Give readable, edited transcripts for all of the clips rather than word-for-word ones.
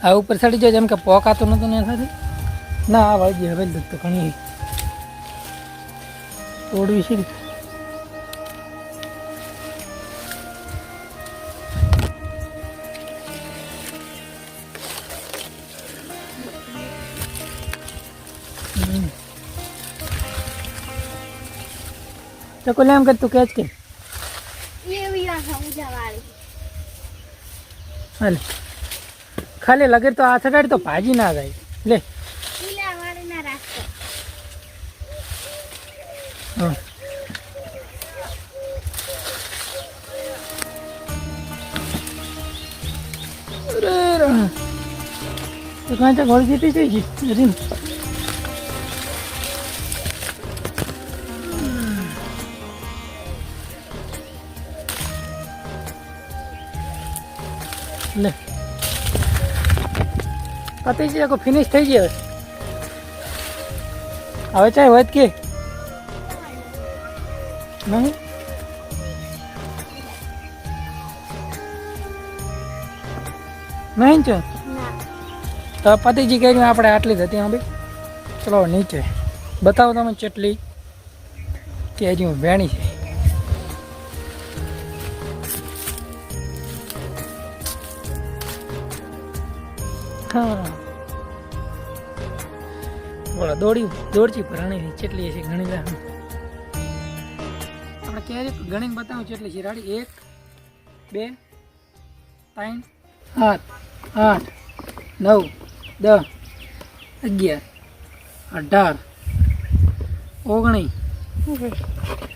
આ ઉપર ચડી જાય જેમ કે પોકાતો નહોતું ને સાથે ના આ વાળી હવે તો ઘણી તોડવી છે તો કોલે એમ કર તું કેચ કે હાલે ખાલી લગે તો આ સગાડી તો ભાજી ના જાય લે હા તો કાંઈ તો ઘોડી જીતી થઈ ગઈ રીમ લે પતી છે આખો ફિનિશ થઈ ગયો હવે ચાય વાત કે નહીં નહીં છે તો પતિજી કહ્યું આપણે આટલી જ હતી હવે ચલો નીચે બતાવો તમે ચેટલી કેરીઓ વેણી છે હા બોલો દોડચી ભરાણી ચેટલી છે ઘણી વાર આપણે કેરી ગણીને બતાવું ચેટલી છે રાડી 1 2 3 7 8 9 10 11 18 19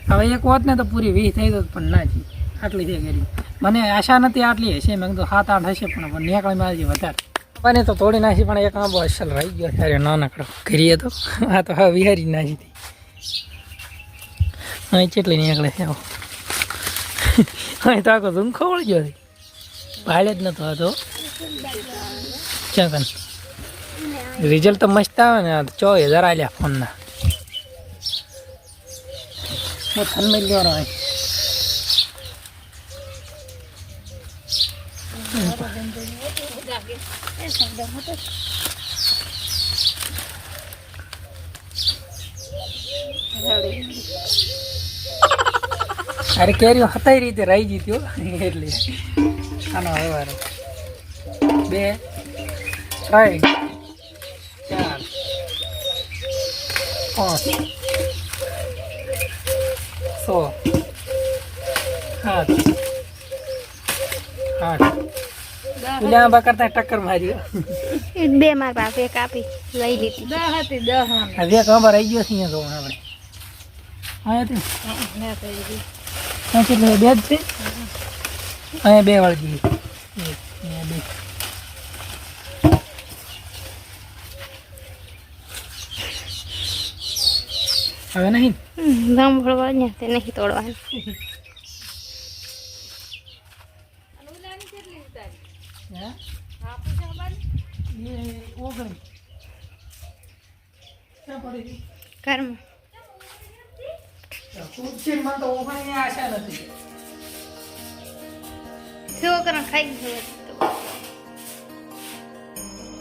હવે એક હોત ને તો પૂરી 20 થઈ જત પણ ના જી આટલી છે કેરી મને આશા નથી આટલી હશે મેં કીધું 7 8 હશે પણ નીકળી મારી વધારે મને તો તોડી નાખી પણ એક આંબો અસલ રહી ગયો ત્યારે નાનકડો કરીએ તો આ તો હવે વિહારી નાખી હતી અહીં કેટલી નીકળે છે આવો અહીં તો આખો ઝુમખો વળી ગયો ભાડે જ નતો હતો ક્યાં કન રિઝલ્ટ તો મસ્ત આવે ને 4000 આલ્યા ફોનના હું થનમે લેવાનો હોય અરે કેરીઓ હતાઈ રીતે રહી જીત્યો એટલે આનો વ્યવહાર 2 3 4 5 6 7 8 પેલા બા કરતા ટક્કર માર્યો 2 માર પાસે એક આપી લઈ લીધી 10 હતી 10 હવે ખબર રહી ગયો છે અહીંયા તો આપણે અહીંયા હતી કેટલી 2 જ છે અહીંયા 2 વાળી બે હવે નહીં જામફળ ને તે નહીં તોડવાનું ઘરમાં છોકરા ખાઈ ગયો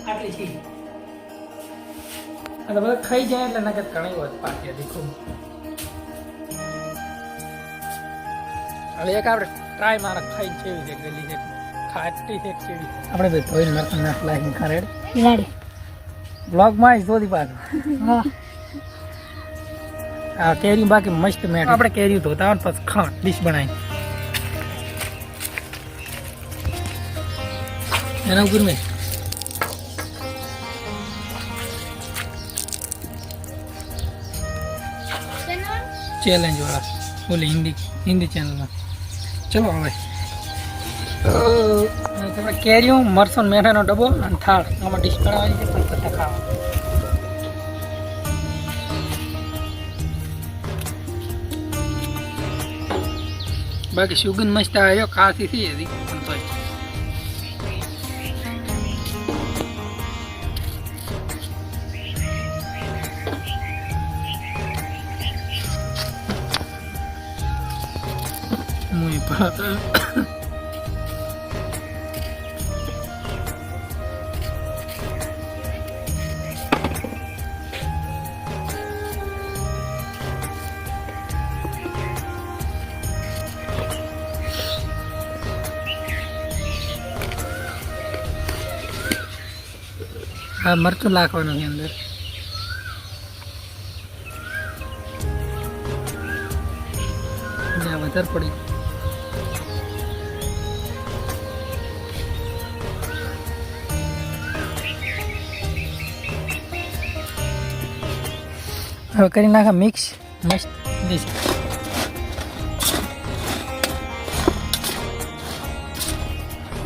આટલી છે અને બધા ખાઈ જાય એટલે નકર ઘણી વાત પાકી દેખો હવે એક આપણે ટ્રાય મારા ખાઈ જેવી છે ગલી છે ખાટી છે કેવી આપણે ભાઈ ધોઈને નાખ નાખ લાગી ખરેડ લાડી બ્લોગ માં જોધી પાછું હા આ કેરી બાકી મસ્ત મેટ આપણે કેરી ધોતા હોય પછી ખા ડીશ બનાવી એના ઉપર મેં चैलेंज वाला बोले हिंदी चैनल में चलो હવે તમે કેરીઓ મરસન મેઠાનો ડબ્બો અને થાળ આમાં ડીશ બનાવવાની છે પણ કરતા ખાવા બાકી સુગંધ મસ્ત આવ્યો ખાસી થઈ હતી પણ તોય muy padre. હા મરચું નાખવાનું છે અંદર. વધારે પડી. હવે કરી નાખા મિક્સ મસ્ત ડીશ.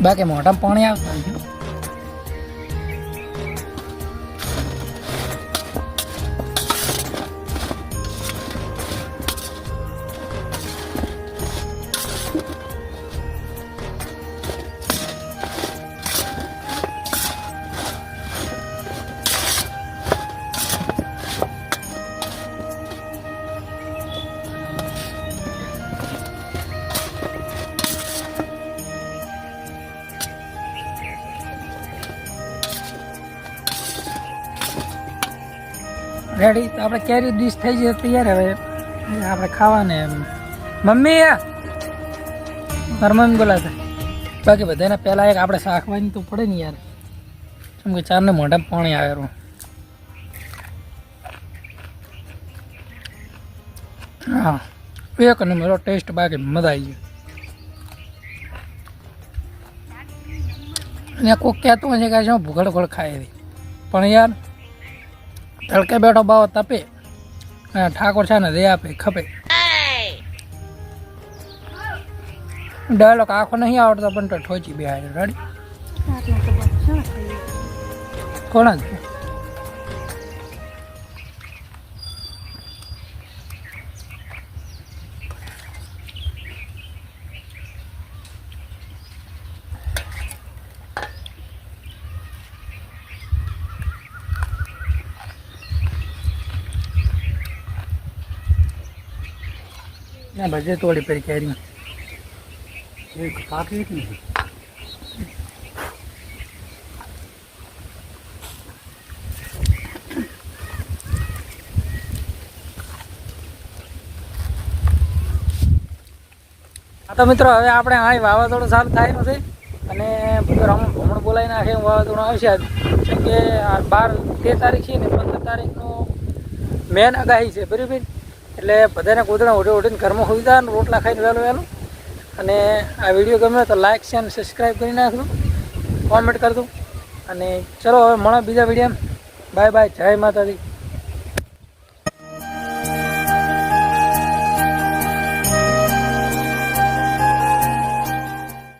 બાકી મોઢામાં પાણી આવતા હોય છે. રેડી તો આપણે કેરી ડીશ થઈ જાય તૈયાર. હવે આપણે ખાવાને મમ્મી મારા મમ્મી બોલાતા. બાકી બધાને પહેલાં એક આપણે શાકવાની તો પડે ને યાર, કેમ કે ચારને મોઢા પાણી આવેલું. હા એક નંબર ટેસ્ટ, બાકી મજા આવી ગઈ. અને કોઈક કહેતું હશે કે શું ભૂગળ ભૂગળ ખાય એવી, પણ યાર તડકે બેઠો બાવો તપે અને ઠાકોર છે ને દે આપે ખપે. ડાયલોગ આખો નહીં આવડતો પણ તો ઠોચી બે રેડી. કોણ જ ના ભજે તોડી પડી કેરી કાપી હતી. તો મિત્રો હવે આપણે અહીં વાવાઝોડું ચાલુ થાય નથી અને બધું રામ ભમણ બોલાવી નાખે એમ વાવાઝોડું આવશે. કેમ કે 13 તારીખ છે ને 15 તારીખનું મેન આગાહી છે બરાબર. એટલે બધાને કૂતરા ઉઠીને ઘરમાં હોઈ જાય, રોટલા ખાઈને વહેલું. અને આ વિડીયો ગમે તો લાઇક છે અને સબસ્ક્રાઈબ કરી નાખજો, કોમેન્ટ કરજો. અને ચલો હવે મળો બીજા વિડીયો. બાય બાય, જય માતાજી.